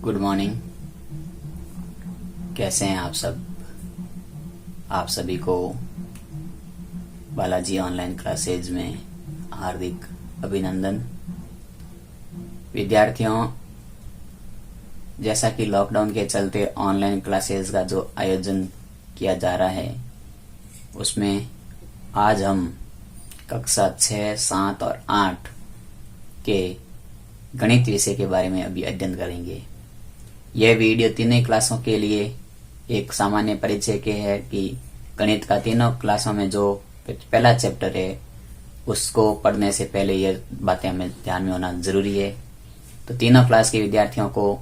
Good morning. कैसे हैं आप सब? आप सभी को बालाजी ऑनलाइन क्लासेज में हार्दिक अभिनंदन। विद्यार्थियों, जैसा कि लॉकडाउन के चलते ऑनलाइन क्लासेज का जो आयोजन किया जा रहा है, उसमें आज हम कक्षा 6, 7 और 8 के गणित विषय के बारे में अभी अध्ययन करेंगे। यह वीडियो तीनों क्लासों के लिए एक सामान्य परिचय के है कि गणित का तीनों क्लासों में जो पहला चैप्टर है उसको पढ़ने से पहले ये बातें हमें ध्यान में होना जरूरी है। तो तीनों क्लास के विद्यार्थियों को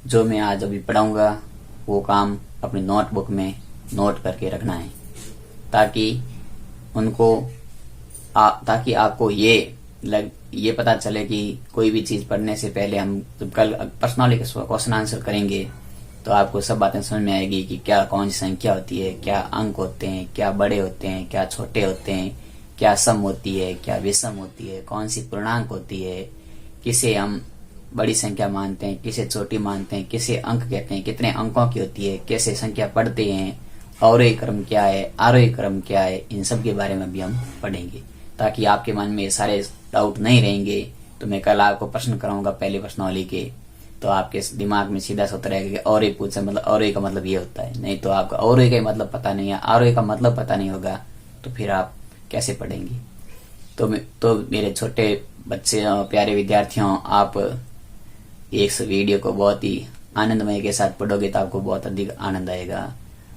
जो मैं आज अभी पढ़ाऊंगा वो काम अपनी नोटबुक में नोट करके रखना है, ताकि आपको ये पता चले कि कोई भी चीज पढ़ने से पहले हम जब कल पर्सनली क्वेश्चन आंसर करेंगे तो आपको सब बातें समझ में आएगी कि क्या कौन सी संख्या होती है, क्या अंक होते हैं, क्या बड़े होते हैं, क्या छोटे होते हैं, क्या सम होती है, क्या विषम होती है, कौन सी पूर्णांक होती है, किसे हम बड़ी संख्या मानते हैं, किसे छोटी मानते हैं, किसे अंक कहते हैं, कितने अंकों की होती है, कैसे संख्या पढ़ते हैं, अवरोही क्रम क्या है, आरोही क्रम क्या है, इन सब के बारे में भी हम पढ़ेंगे ताकि आपके मन में सारे डाउट नहीं रहेंगे। तो मैं कल आपको प्रश्न कराऊंगा पहले प्रश्नावली के, तो आपके दिमाग में सीधा सोता रहेगा कि अवरोही पूछे मतलब अवरोही का मतलब ये होता है। नहीं तो आपको अवरोही का मतलब पता नहीं है, आरोही का मतलब पता नहीं होगा तो फिर आप कैसे पढ़ेंगे। तो मेरे छोटे बच्चे प्यारे विद्यार्थियों, आप इस वीडियो को बहुत ही आनंदमय के साथ पढ़ोगे तो आपको बहुत अधिक आनंद आएगा।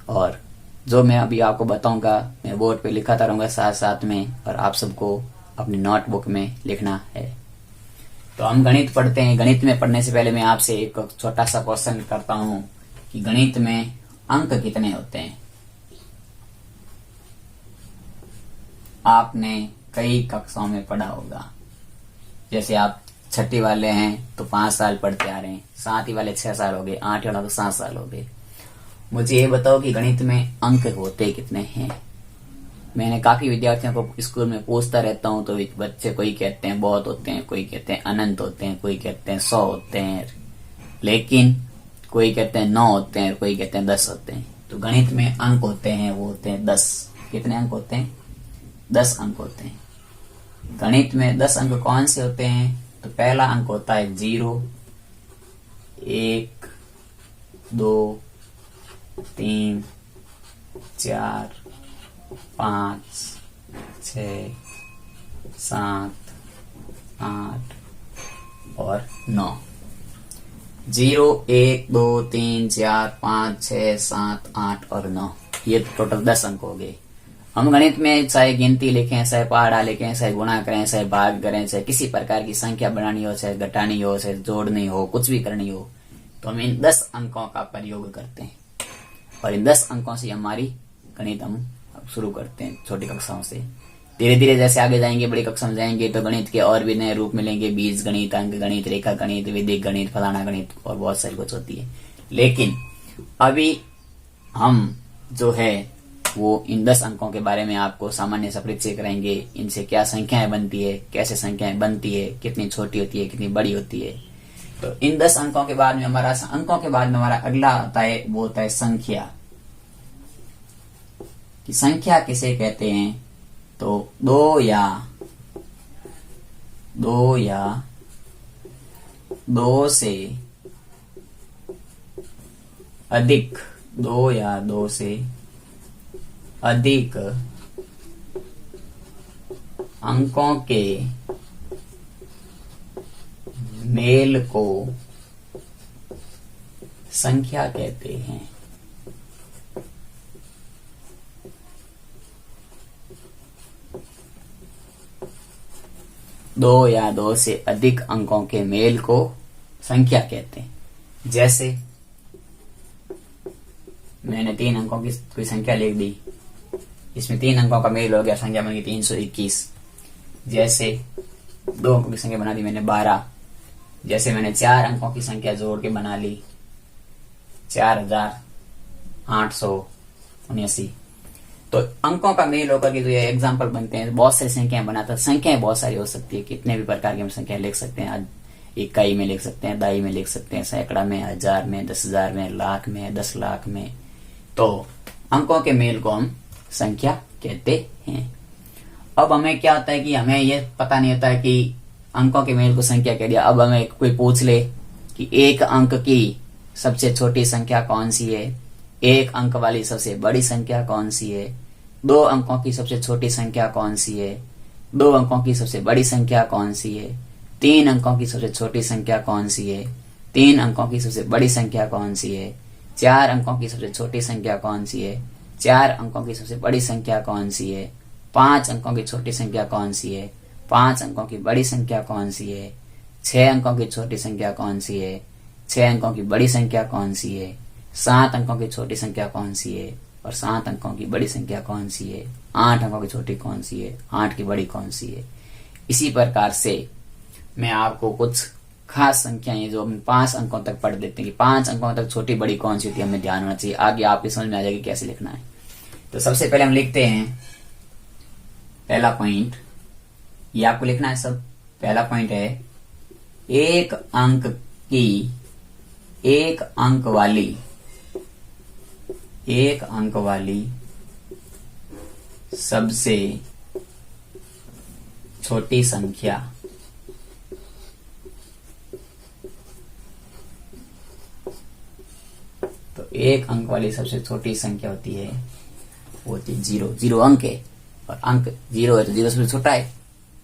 और जो मैं अभी आपको बताऊंगा मैं बोर्ड पे लिखाता रहूंगा साथ साथ में, और आप सबको अपनी नोटबुक में लिखना है। तो हम गणित पढ़ते हैं। गणित में पढ़ने से पहले मैं आपसे एक छोटा सा क्वेश्चन करता हूं कि गणित में अंक कितने होते हैं। आपने कई कक्षाओं में पढ़ा होगा। जैसे आप छठी वाले हैं तो 5 साल पढ़ते आ रहे हैं, 7वीं वाले 6 साल हो गए, 8वीं वाला तो 7 साल हो गए। मुझे ये बताओ कि गणित में अंक होते कितने हैं। मैंने काफी विद्यार्थियों को स्कूल में पूछता रहता हूँ तो बच्चे कोई कहते हैं बहुत होते हैं, कोई कहते हैं अनंत होते हैं, कोई कहते हैं 100 होते हैं, लेकिन कोई कहते हैं 9 होते हैं, कोई कहते हैं 10 होते हैं। तो गणित में अंक होते हैं वो होते हैं 10। कितने अंक होते हैं? 10 अंक होते हैं। गणित में 10 अंक कौन से होते हैं? तो पहला अंक होता है 0, 1, 2, 3, 4, 5, 6, 7, 8 और 9। 0, 1, 2, 3, 4, 5, 6, 7, 8 और 9, ये टोटल 10 अंक हो गए। हम गणित में चाहे गिनती लिखें, चाहे पहाड़ा लिखें, चाहे गुणा करें, चाहे भाग करें, चाहे किसी प्रकार की संख्या बनानी हो, चाहे घटानी हो, चाहे जोड़नी हो, कुछ भी करनी हो, तो हम इन 10 अंकों का प्रयोग करते हैं। और इन 10 अंकों से हमारी गणित हम शुरू करते हैं छोटी कक्षाओं से। धीरे धीरे जैसे आगे जाएंगे, बड़ी कक्षा में जाएंगे तो गणित के और भी नए रूप मिलेंगे। बीज गणित, अंक गणित, रेखा गणित, वैदिक गणित, फलाना गणित और बहुत सारी कुछ होती है। लेकिन अभी हम जो है वो इन 10 अंकों के बारे में आपको सामान्य सा परिचय कराएंगे। इनसे क्या संख्याएं बनती है, कैसे संख्याएं बनती है, कितनी छोटी होती है, कितनी बड़ी होती है। तो इन 10 अंकों के बाद में हमारा अगला आता है, वो होता है संख्या। कि संख्या किसे कहते हैं? तो 2 या 2 से अधिक, 2 या 2 से अधिक अंकों के मेल को संख्या कहते हैं। दो या 2 से अधिक अंकों के मेल को संख्या कहते हैं। जैसे मैंने 3 अंकों की कोई संख्या लिख दी, इसमें 3 अंकों का मेल हो गया, संख्या बन गई 321। जैसे 2 अंकों की संख्या बना दी मैंने 12। जैसे मैंने 4 अंकों की संख्या जोड़ के बना ली 4879। तो अंकों का मेल होकर के जो ये एग्जाम्पल बनते हैं, बहुत सारी संख्याएं बनाता है। संख्याएं बहुत सारी हो सकती है, कितने भी प्रकार की हम संख्याएं लिख सकते हैं। आज इकाई में लिख सकते हैं, दहाई में लिख सकते हैं, सैकड़ा में, हजार में, 10,000 में, लाख में, 10 लाख में। तो अंकों के मेल को हम संख्या कहते हैं। अब हमें क्या होता है कि हमें ये पता नहीं होता है कि अंकों के मेल को संख्या कह दिया। अब हमें कोई पूछ ले कि एक अंक की सबसे छोटी संख्या कौन सी है, एक अंक वाली सबसे बड़ी संख्या कौन सी है, 2 अंकों की सबसे छोटी संख्या कौन सी है, 2 अंकों की सबसे बड़ी संख्या कौन सी है, 3 अंकों की सबसे छोटी संख्या कौन सी है, 3 अंकों की सबसे बड़ी संख्या कौन सी है, 4 अंकों की सबसे छोटी संख्या कौन सी है, 4 अंकों की सबसे बड़ी संख्या कौन सी है, 5 अंकों की छोटी संख्या कौन सी है, 5 अंकों की बड़ी संख्या कौन सी है, 6 अंकों की छोटी संख्या कौन सी है, 6 अंकों की बड़ी संख्या कौन सी है, 7 अंकों की छोटी संख्या कौन सी है और 7 अंकों की बड़ी संख्या कौन सी है, 8 अंकों की छोटी कौन सी है, 8 की बड़ी कौन सी है। इसी प्रकार से मैं आपको कुछ खास संख्याएं जो हम 5 अंकों तक पढ़ देते हैं कि 5 अंकों तक छोटी बड़ी कौन सी होती है, हमें ध्यान होना चाहिए। आगे आपकी समझ में आ जाएगी कैसे लिखना है। तो सबसे पहले हम लिखते हैं पहला पॉइंट, ये आपको लिखना है सब। पहला पॉइंट है एक अंक की, एक अंक वाली सबसे छोटी संख्या तो एक अंक वाली सबसे छोटी संख्या होती है, वो होती है 0। 0 अंक है और अंक 0 है तो 0 सबसे छोटा है,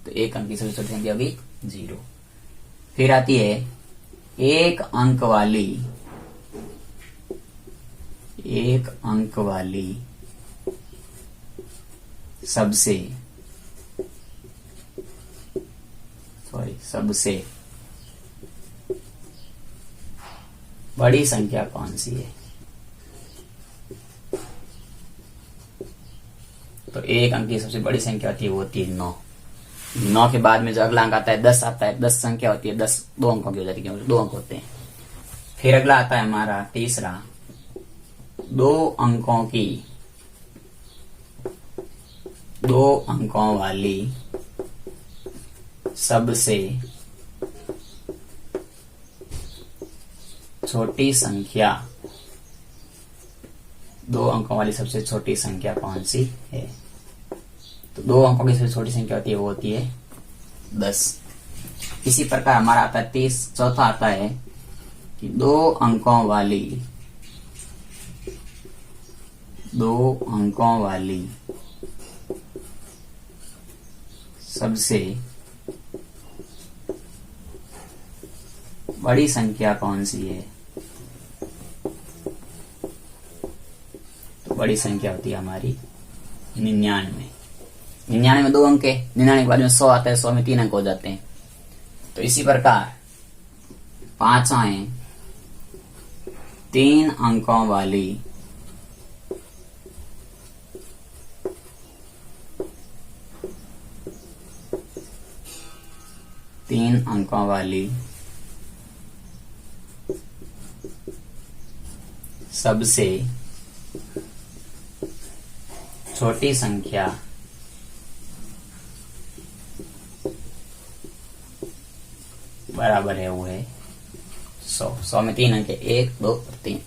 तो एक अंक की सबसे छोटी संख्या होगी 0। फिर आती है एक अंक वाली सबसे बड़ी संख्या कौन सी है। तो एक अंक की सबसे बड़ी संख्या होती है, वो होती है 9। 9 के बाद में जो अगला अंक आता है 10 आता है। 10 संख्या होती है, 10 2 अंकों की हो जाती है क्योंकि 2 अंक होते हैं। फिर अगला आता है हमारा तीसरा, 2 अंकों वाली सबसे छोटी संख्या। 2 अंकों वाली सबसे छोटी संख्या कौन सी है। तो 2 अंकों की सबसे छोटी संख्या होती है, वो होती है 10। इसी प्रकार हमारा आता है चौथा आता है कि 2 अंकों वाली सबसे बड़ी संख्या कौन सी है। तो बड़ी संख्या होती है हमारी 99। 99 में 2 अंक है, 99 के बाद में 100 आता है, 100 में 3 अंक हो जाते हैं। तो इसी प्रकार पांचवा है 3 अंकों वाली सबसे छोटी संख्या बराबर है, वो है 100। 100 में 3 अंक है, 1 2 और 3।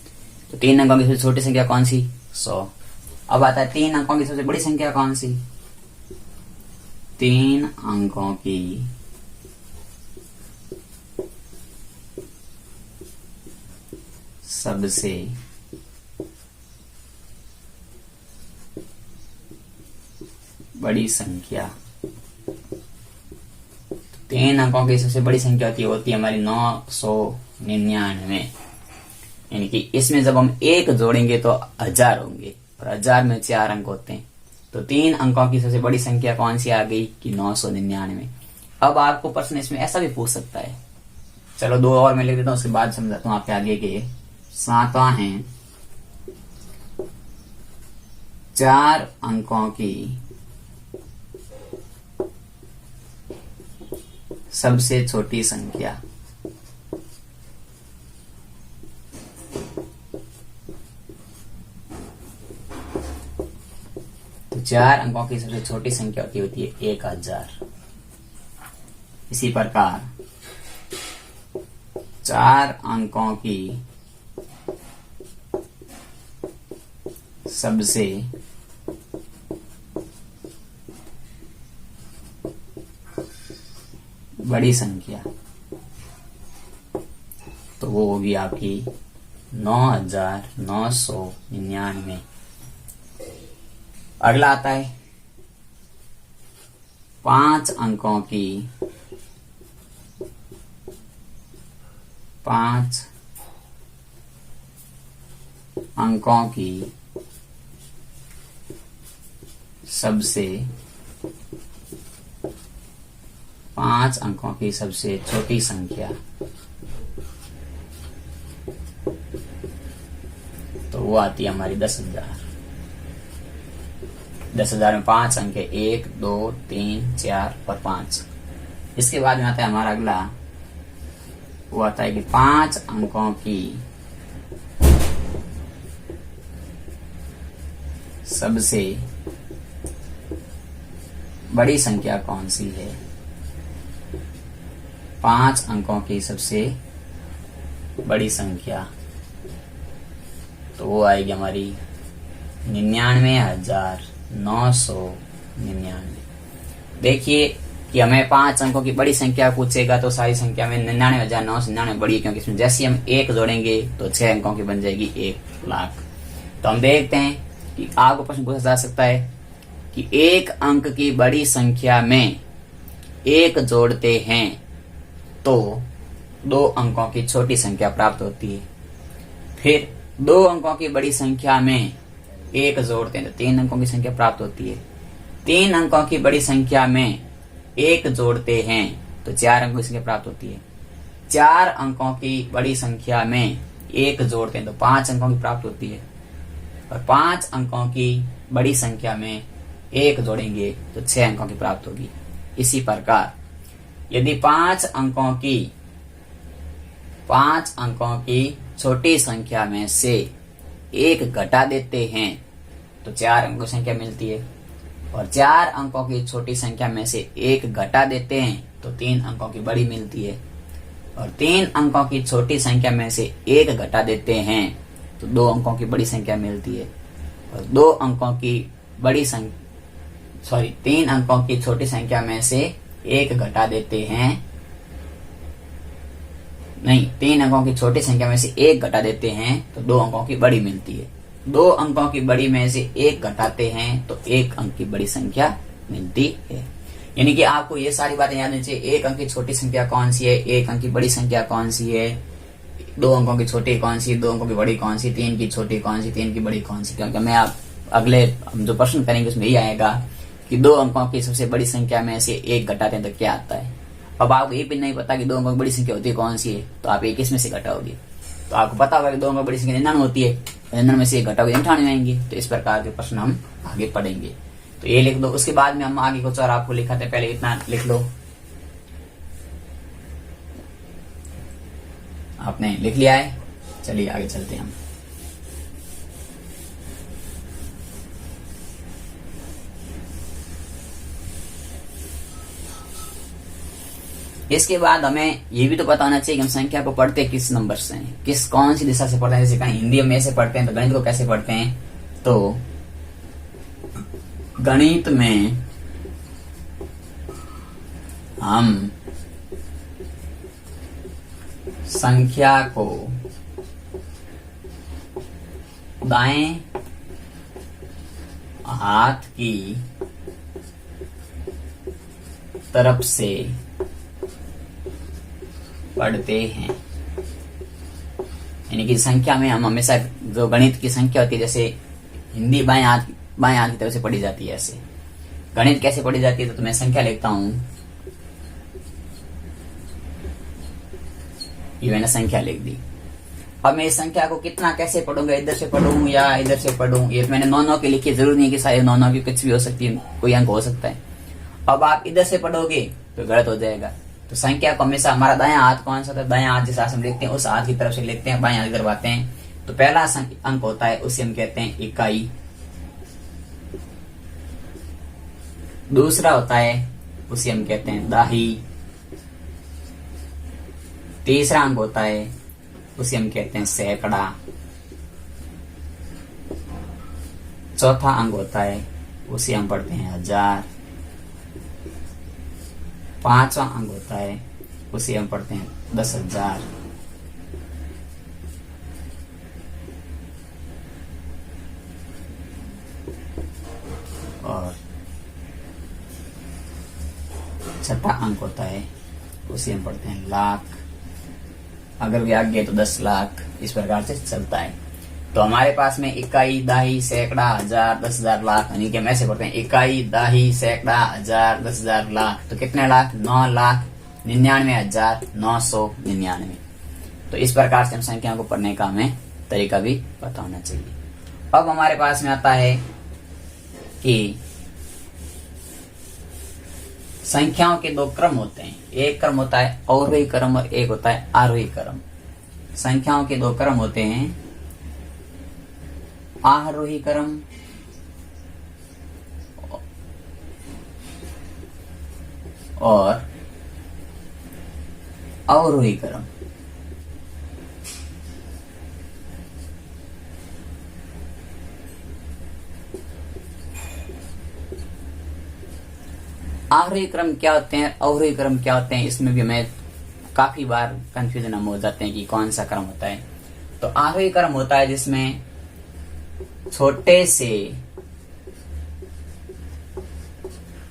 तो 3 अंकों की सबसे छोटी संख्या कौन सी, 100। अब आता है 3 अंकों की सबसे बड़ी संख्या कौन सी। 3 अंकों की सबसे बड़ी संख्या। 3 अंकों की सबसे बड़ी संख्या होती है हमारी 999। यानी कि इसमें जब हम 1 जोड़ेंगे तो 1000 होंगे और 1000 में 4 अंक होते हैं। तो 3 अंकों की सबसे बड़ी संख्या कौन सी आ गई कि 999। अब आपको प्रश्न इसमें ऐसा भी पूछ सकता है, चलो 2 और मैं लिख देता हूं, उसके बाद समझाता हूं आपके आगे के। 7वां है 4 अंकों की सबसे छोटी संख्या। तो 4 अंकों की सबसे छोटी संख्या होती है 1000। इसी प्रकार 4 अंकों की सबसे बड़ी संख्या, तो वो होगी आपकी 9,999। अगला आता है 5 अंकों की 5 अंकों की सबसे 5 अंकों की सबसे छोटी संख्या, तो वो आती है हमारी 10,000। 10,000 में 5 अंक है, 1 2 3 4 और 5। इसके बाद में आता है हमारा अगला, वो आता है कि 5 अंकों की सबसे बड़ी संख्या कौन सी है। 5 अंकों की सबसे बड़ी संख्या, तो वो आएगी हमारी 99,999। देखिए कि हमें 5 अंकों की बड़ी संख्या पूछेगा तो सारी संख्या में 99,999 बड़ी है, क्योंकि इसमें जैसे हम 1 जोड़ेंगे तो 6 अंकों की बन जाएगी 1,00,000। तो हम देखते हैं कि आपको प्रश्न पूछा जा सकता है कि 1 अंक की बड़ी संख्या में 1 जोड़ते हैं तो 2 अंकों की छोटी संख्या प्राप्त होती है। फिर 2 अंकों की बड़ी संख्या में 1 जोड़ते हैं तो 3 अंकों की संख्या प्राप्त होती है। 3 अंकों की बड़ी संख्या में 1 जोड़ते हैं तो 4 अंकों की संख्या प्राप्त होती है। 4 अंकों की बड़ी संख्या में 1 जोड़ते हैं तो 5 अंकों की प्राप्त होती है। और 5 अंकों की बड़ी संख्या में 1 जोड़ेंगे तो 6 अंकों की प्राप्त होगी। इसी प्रकार यदि 5 अंकों की छोटी संख्या में से 1 घटा देते हैं तो 4 अंकों की संख्या मिलती है। और 4 अंकों की छोटी संख्या में से 1 घटा देते हैं तो 3 अंकों की बड़ी मिलती है। और 3 अंकों की छोटी संख्या में से 1 घटा देते हैं तो 2 अंकों की बड़ी संख्या मिलती है। और 2 अंकों की बड़ी संख्या 3 अंकों की छोटी संख्या में से 1 घटा देते हैं, नहीं, 3 अंकों की छोटी संख्या में से 1 घटा देते हैं तो 2 अंकों की बड़ी मिलती है। 2 अंकों की बड़ी में से 1 घटाते हैं तो 1 अंक की बड़ी संख्या मिलती है। यानी कि आपको ये सारी बातें याद होनी चाहिए। 1 अंक की छोटी संख्या कौन सी है, 1 अंक की बड़ी संख्या कौन सी है, 2 अंकों की छोटी कौन सी, 2 अंकों की बड़ी कौन सी, 3 की छोटी कौन सी, 3 की बड़ी कौन सी। क्योंकि मैं आप अगले हम जो प्रश्न करेंगे उसमें यही आएगा कि 2 अंकों की सबसे बड़ी संख्या में से 1 घटाते हैं तो क्या आता है। अब आपको ये भी नहीं पता कि 2 अंकों की बड़ी संख्या होती है कौन सी है, तो आप 1 किस में से घटाओगे। तो आपको पता होगा कि 2 अंकों की बड़ी संख्या 99 होती है, 99 में से 1 घटाओगे 98 आएंगे। तो इस प्रकार के प्रश्न हम आगे पढ़ेंगे। तो ये लिख दो, उसके बाद में हम आगे कुछ और आपको लिखाते हैं। पहले इतना लिख लो, आपने लिख लिया है। चलिए आगे चलते हैं हम। इसके बाद हमें ये भी तो पता होना चाहिए कि हम संख्या को पढ़ते किस नंबर से हैं, किस कौन सी दिशा से पढ़ते हैं। जैसे कहीं हिंदी में ऐसे पढ़ते हैं तो गणित को कैसे पढ़ते हैं। तो गणित में हम संख्या को दाएं हाथ की तरफ से पढ़ते हैं। यानी कि संख्या में हम हमेशा जो गणित की संख्या होती है, जैसे हिंदी बाएं हाथ की तरफ से पढ़ी जाती है, ऐसे गणित कैसे पढ़ी जाती है। तो मैं संख्या लिखता हूं, ये मैंने संख्या लिख दी। अब मैं इस संख्या को कितना कैसे पढ़ूंगा, इधर से पढ़ूं या इधर से पढ़ूं। ये मैंने 9 की लिखी, जरूरी नहीं है कि सारे 9 की कुछ भी हो सकती है, कोई अंक हो सकता है। अब आप इधर से पढ़ोगे तो गलत हो जाएगा। तो संख्या को हमेशा हमारा दायां हाथ कौन सा था, दायां हाथ जिस हाथ हम लिखते हैं उस हाथ की तरफ से लिखते हैं, बाएं हाथ की तरफ आते हैं। तो पहला अंक होता है उसे हम कहते हैं इकाई। दूसरा होता है उसे हम कहते हैं दाही। तीसरा अंक होता है उसे हम कहते हैं सैकड़ा। चौथा अंक होता है उसे हम पढ़ते हैं हजार। पांचवा अंक होता है उसे हम पढ़ते हैं 10,000। और छठा अंक होता है उसे हम पढ़ते हैं लाख। अगर भी आगे तो 10 लाख, इस प्रकार से चलता है। तो हमारे पास में इकाई, दाही, सैकड़ा, हजार, 10,000, लाख, यानी कि हम ऐसे पढ़ते हैं इकाई, दाही, सैकड़ा, हजार, 10,000, लाख। तो कितने लाख? 9,99,999। तो इस प्रकार से हम संख्याओं को पढ़ने का हमें तरीका भी पता होना चाहिए। अब हमारे पास में आता है कि संख्याओं के दो क्रम होते हैं। एक क्रम होता है अवरोही क्रम और एक होता है आरोही क्रम। संख्याओं के दो क्रम होते हैं, आरोही क्रम और अवरोही क्रम। आरोही क्रम क्या होते हैं, अवरोही क्रम क्या होते हैं, इसमें भी हमें काफी बार कंफ्यूजन हम हो जाते हैं कि कौन सा क्रम होता है। तो आरोही क्रम होता है जिसमें छोटे से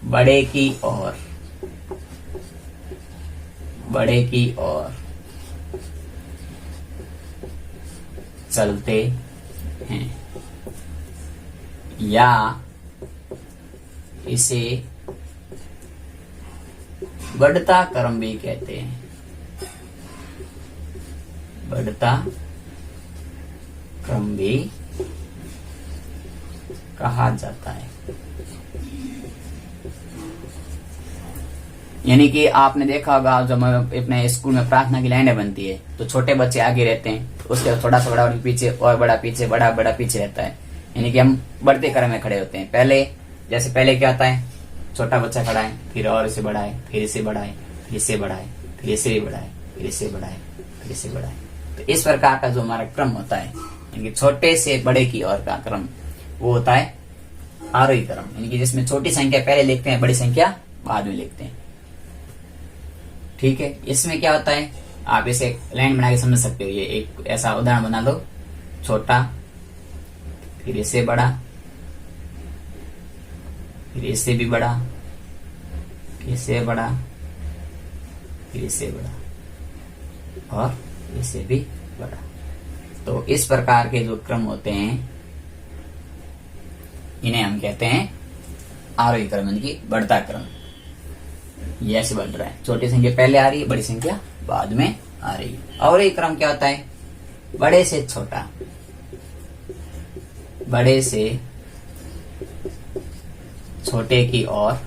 बड़े की ओर चलते हैं, या इसे बढ़ता क्रम भी कहते हैं। बढ़ता क्रम भी कहा जाता है। यानी कि आपने देखा होगा जब अपने स्कूल में प्रार्थना की लाइनें बनती है तो छोटे बच्चे आगे रहते हैं, उसके बाद थोड़ा सा बड़ा पीछे और बड़ा पीछे, बड़ा बड़ा पीछे रहता है। यानी कि हम बढ़ते क्रम में खड़े होते हैं। पहले क्या होता है, छोटा बच्चा खड़ा है, फिर और इसे बढ़ाए, फिर इसे बढ़ाए, फिर इसे बढ़ाए, फिर इसे भी बढ़ाए, फिर इसे बढ़ाए, फिर इसे बढ़ाए। तो इस प्रकार का जो हमारा क्रम होता है, यानी कि छोटे से बड़े की ओर का क्रम, वो होता है आरोही क्रम। यानी कि जिसमें छोटी संख्या पहले लिखते हैं, बड़ी संख्या बाद में लिखते हैं। ठीक है, इसमें क्या होता है, आप इसे लाइन बना के समझ सकते हो। ये एक ऐसा उदाहरण बना लो, छोटा, फिर इससे बड़ा, फिर इससे भी बड़ा, फिर इससे बड़ा, फिर इससे बड़ा और इससे भी बड़ा। तो इस प्रकार के जो क्रम होते हैं इन्हें हम कहते हैं आरोही क्रम, यानी कि बढ़ता क्रम। ये ऐसे बढ़ रहा है, छोटी संख्या पहले आ रही है, बड़ी संख्या बाद में आ रही है। अवरोही क्रम क्या होता है, बड़े से छोटा, बड़े से छोटे की ओर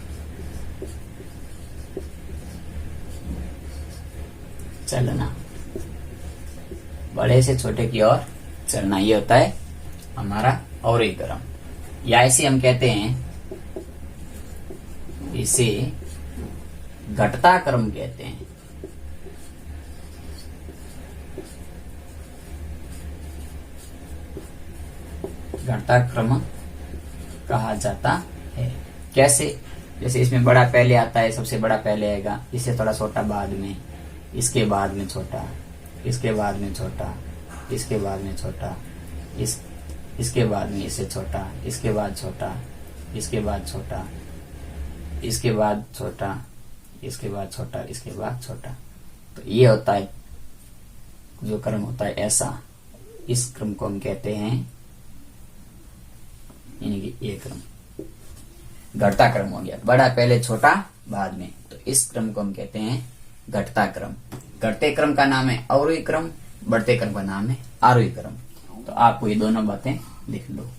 चलना, बड़े से छोटे की ओर चलना, ये होता है हमारा अवरोही क्रम। या इसे हम कहते हैं, इसे घटता क्रम कहते हैं। घटता क्रम कहा जाता है। कैसे? जैसे इसमें बड़ा पहले आता है, सबसे बड़ा पहले आएगा, इससे थोड़ा छोटा बाद में, इसके बाद में छोटा, इसके बाद में छोटा, इसके बाद में छोटा, इसके बाद में इससे छोटा, इसके बाद छोटा, इसके बाद छोटा, इसके बाद छोटा, इसके बाद छोटा, इसके बाद छोटा। तो ये होता है जो क्रम होता है ऐसा, इस क्रम को हम कहते हैं, यानी कि ये क्रम घटता क्रम हो गया। बड़ा पहले, छोटा बाद में, तो इस क्रम को हम कहते हैं घटता क्रम। घटते क्रम का नाम है अवरोही क्रम, बढ़ते क्रम का नाम है आरोही क्रम। तो आपको ये दोनों बातें लिख लो।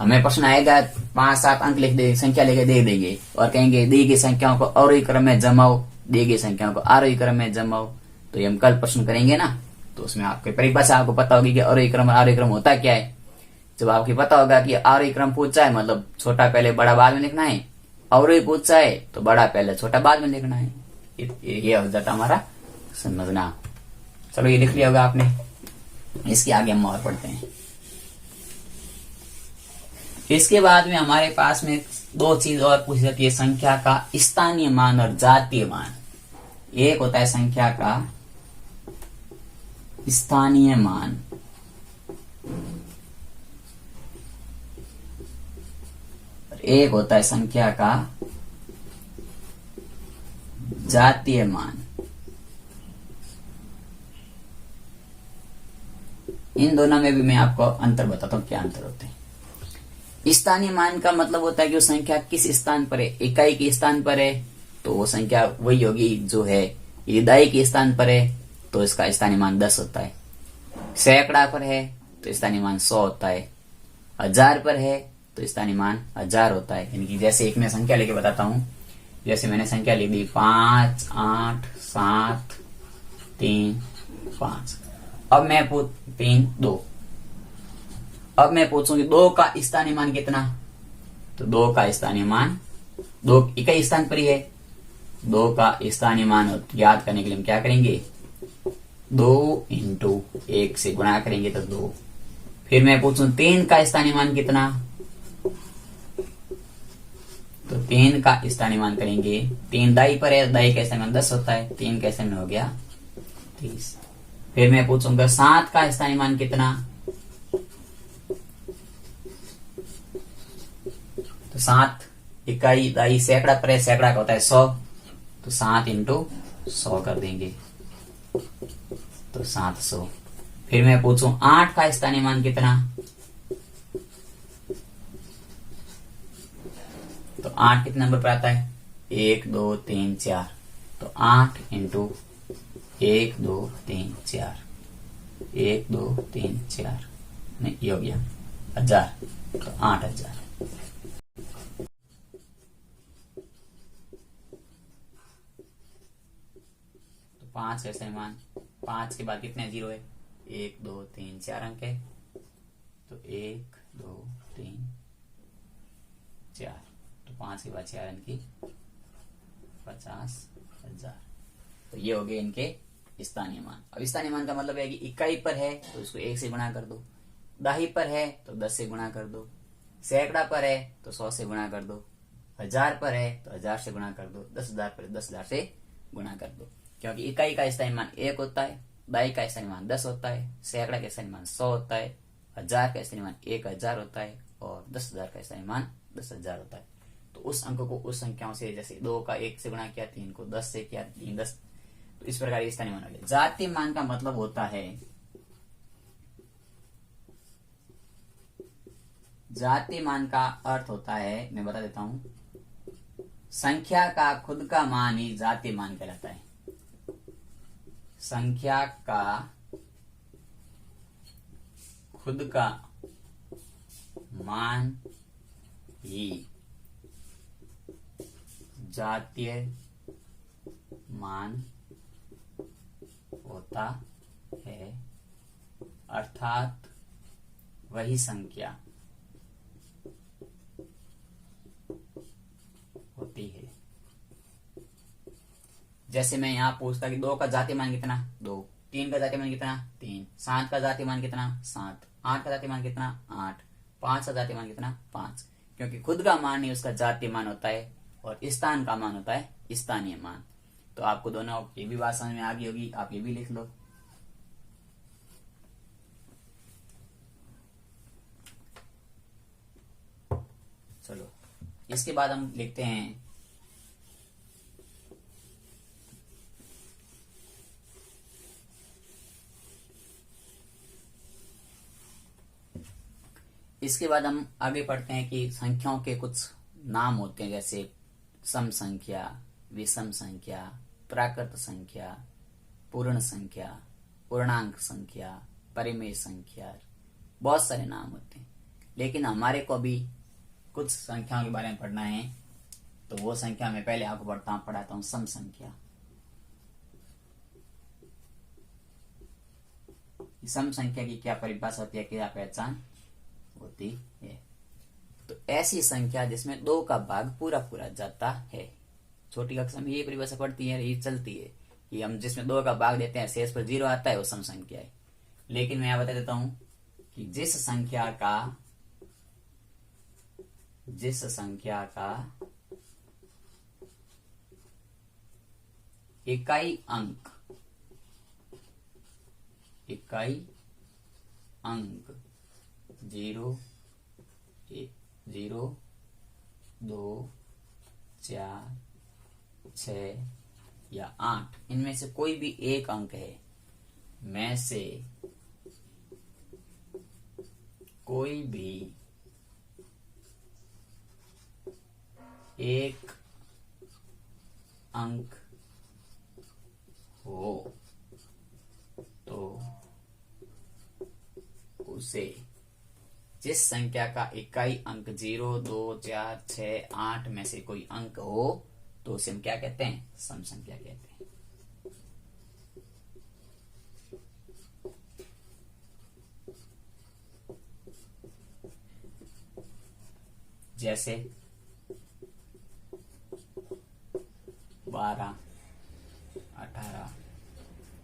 हमें प्रश्न आएगा, 5-7 अंक लिख दे, संख्या लेके दे देंगे और कहेंगे दी गई संख्याओं को अवरोही क्रम में जमाओ, दी गई संख्याओं को आरोही क्रम में जमाओ। तो ये हम कल प्रश्न करेंगे ना, तो उसमें आपके परिभाषा आपको पता होगी कि अवरोही क्रम और आरोही क्रम होता क्या है। जब आपको पता होगा कि आरोही क्रम पूछा है मतलब छोटा पहले बड़ा बाद में लिखना है, अवरोही पूछा है तो बड़ा पहले छोटा बाद में लिखना है, ये हो जाता हमारा समझना। चलो ये लिख लिया होगा आपने। इसके आगे हम और पढ़ते हैं। इसके बाद में हमारे पास में दो चीज और पूछ जाती है, संख्या का स्थानीय मान और जातीय मान। एक होता है संख्या का स्थानीय मान, और एक होता है संख्या का जातीय मान। इन दोनों में भी मैं आपको अंतर बताता हूं, क्या अंतर होते हैं। स्थानीय मान का मतलब होता है कि वो संख्या किस स्थान पर है। इकाई के स्थान पर है तो वो संख्या वही होगी जो है। दहाई के स्थान पर है तो इसका स्थानीय मान 10 होता है। सैकड़ा पर है तो स्थानीय मान 100 होता है। 1000 पर है तो स्थानीय मान 1000 होता है। यानी कि जैसे एक मैं संख्या लेके बताता हूं। जैसे मैंने संख्या लिख दी 5, 8, 7, 3, 5। अब मैं 3, 2। अब मैं पूछूं कि 2 का स्थानीय मान कितना, तो 2 का स्थानीय मान 2 इकाई स्थान पर ही है। 2 का स्थानीय मान याद करने के लिए हम क्या करेंगे, 2 इंटू 1 से गुणा करेंगे तो 2। फिर मैं पूछूं 3 का स्थानीय मान कितना, तो 3 का स्थानीय मान करेंगे, 3 दाई पर है, दाई का स्थानीय मान 10 होता है, 3 का स्थानीय हो गया 30। फिर मैं पूछूंगा 7 का स्थानीय मान कितना, तो 7 इकाई दाई सैकड़ा पर है, सैकड़ा का होता है 100, तो 7 इंटू 100 कर देंगे तो 700। फिर मैं पूछूं 8 का स्थानीय मान कितना, तो 8 कितने नंबर पर आता है, 1 2 3 4, तो 8 इंटू 1 2 3 4, 1 2 3 4 नहीं, ये हो गया 1000, तो 8000। तो 5 कैसे मान, 5 के बाद कितने जीरो है, 1 2 3 4 अंक है, तो 1 2 3 4, तो 5 के बाद 4 अंक की 50,000। तो ये हो गए इनके स्थानीय मान। अब स्थानीय मान का मतलब है कि इकाई पर है तो इसको 1 से गुणा कर दो, दहाई पर है तो 10 से गुणा कर दो, सैकड़ा पर है तो 100 से गुणा कर दो, 1000 पर है तो 1000 से गुणा कर दो, 10,000 पर 10,000 से गुणा कर दो। क्योंकि इकाई का स्थानीय मान 1 होता है, दहाई का स्थानीय मान 10 होता है, सैकड़ा का स्थानीय मान 100 होता है, 1000 का स्थानीय मान 1000 होता है, और 10,000 का स्थानीय मान 10,000 होता है। तो उस अंक को उस संख्याओं से, जैसे 2 का 1 से गुणा किया, 3 को 10 से किया, 3 10, तो इस प्रकार स्थानीय मान हो गया। जातीय मान का मतलब होता है, जातीय मान का अर्थ होता है, मैं बता देता हूं, संख्या का खुद का मान ही जातीय मान कहलाता है। संख्या का खुद का मान ही जातीय मान होता है, अर्थात वही संख्या होती है। जैसे मैं यहां पूछता कि 2 का जातीय मान कितना, 2, 3 का जातीय मान कितना, 3, 7 का जातीय मान कितना, 7, 8 का जातीय मान कितना, 8, 5 का जातीय मान कितना, 5। क्योंकि खुद का मान ही उसका जातीय मान होता है और स्थान का मान होता है स्थानीय मान। तो आपको दोनों ये भी बात समझ में आ गई होगी, आप ये भी लिख लो। चलो इसके बाद हम लिखते हैं इसके बाद हम आगे पढ़ते हैं कि संख्याओं के कुछ नाम होते हैं, जैसे सम संख्या, विषम संख्या, प्राकृत संख्या, पूर्ण संख्या, पूर्णांक संख्या, परिमेय संख्या, बहुत सारे नाम होते हैं। लेकिन हमारे को अभी कुछ संख्याओं के बारे में पढ़ना है, तो वो संख्या मैं पहले आपको पढ़ाता हूं, सम संख्या। सम संख्या की क्या परिभाषा होती है, क्या पहचान होती है। तो ऐसी संख्या जिसमें 2 का भाग पूरा पूरा जाता है। छोटी कक्षा में ये परिभाषा पढ़ती है, ये चलती है कि हम जिसमें 2 का भाग देते हैं शेष पर 0 आता है वो सम संख्या है। लेकिन मैं यहां बता देता हूं कि जिस संख्या का इकाई अंक 0, 0, 2, 4, 6 या 8 इनमें से कोई भी एक अंक है, में से कोई भी एक अंक हो तो उसे, जिस संख्या का इकाई अंक 0, 2, 4, 6, 8 में से कोई अंक हो तो उसे हम क्या कहते हैं? सम संख्या कहते हैं। जैसे 12, 18,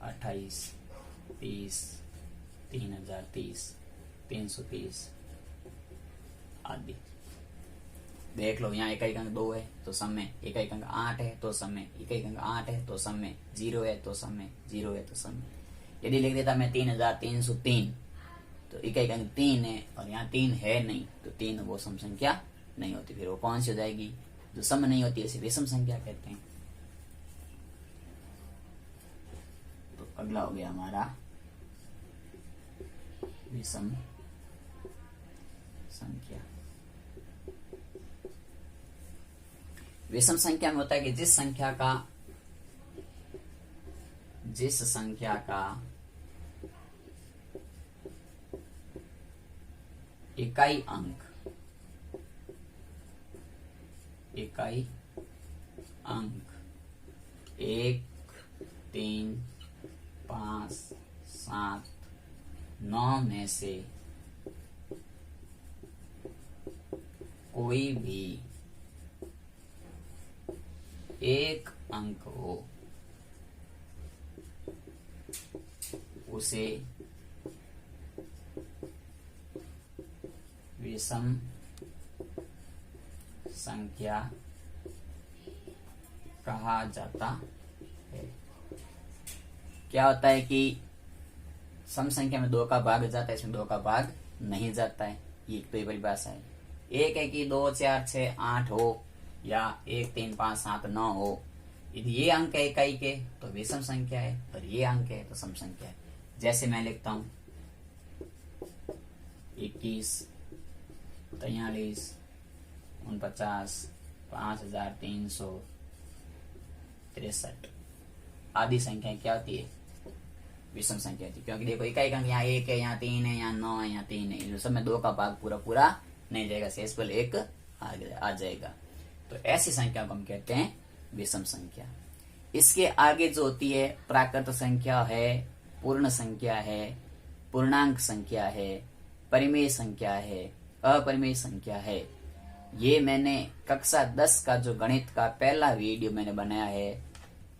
28, 30, 3030, 330 आदि। देख लो, यहाँ इकाई अंक 2 है तो सम में, इकाई अंक 8 है तो सम में, इकाई अंक 8 है तो सम में, 0 है तो सम में, 0 है तो सम में। यदि लिख देता मैं 3303 तो इकाई अंक 3 है और यहाँ 3 है नहीं तो 3 वो सम संख्या नहीं होती। फिर वो कौन सी हो जाएगी? जो सम नहीं होती है विषम संख्या कहते हैं। तो अगला हो गया हमारा विषम संख्या। विषम संख्या में होता है कि जिस संख्या का इकाई अंक 1, 3, 5, 7, 9 में से कोई भी एक अंक हो उसे विषम संख्या कहा जाता है। क्या होता है कि सम संख्या में 2 का भाग जाता है, इसमें 2 का भाग नहीं जाता है। ये तो परिभाषा है। एक है कि 2, 4, 6, 8 हो या 1, 3, 5, 7, 9 हो। यदि ये अंक है इकाई के तो विषम संख्या है और ये अंक है तो सम संख्या है। जैसे मैं लिखता हूं 21, 43, 49, 5363 आदि संख्याएं क्या होती है? विषम संख्या होती है। क्योंकि देखो इकाई अंक यहाँ 1 है, यहाँ 3 है, यहाँ 9 है, यहाँ 3 है। सब में 2 का भाग पूरा नहीं जाएगा, शेष बल 1 आ जाएगा। तो ऐसी संख्या को हम कहते हैं विषम संख्या। इसके आगे जो होती है प्राकृत संख्या है, पूर्ण संख्या है, पूर्णांक संख्या है, परिमेय संख्या है, अपरिमेय संख्या है। ये मैंने कक्षा 10 का जो गणित का पहला वीडियो मैंने बनाया है,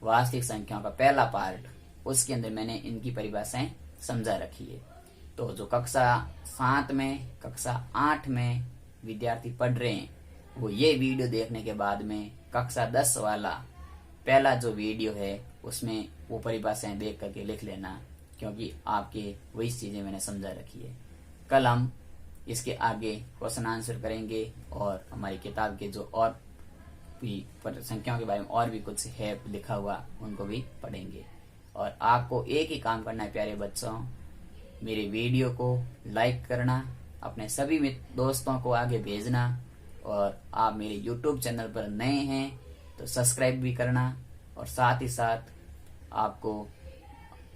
वास्तविक संख्याओं का पहला पार्ट, उसके अंदर मैंने इनकी परिभाषाएं समझा रखी है। तो जो कक्षा 7 में, कक्षा 8 में विद्यार्थी पढ़ रहे हैं वो ये वीडियो देखने के बाद में कक्षा 10 वाला पहला जो वीडियो है उसमें वो परिभाषाएं देख करके लिख लेना, क्योंकि आपके वही चीजें मैंने समझा रखी है। कल हम इसके आगे क्वेश्चन आंसर करेंगे और हमारी किताब के जो और भी संख्याओं के बारे में और भी कुछ है लिखा हुआ उनको भी पढ़ेंगे। और आपको एक ही काम करना है प्यारे बच्चों, मेरे वीडियो को लाइक करना, अपने सभी दोस्तों को आगे भेजना, और आप मेरे YouTube चैनल पर नए हैं तो सब्सक्राइब भी करना, और साथ ही साथ आपको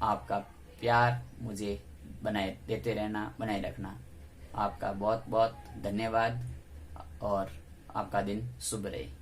आपका प्यार मुझे बनाए रखना। आपका बहुत बहुत धन्यवाद और आपका दिन शुभ रहे।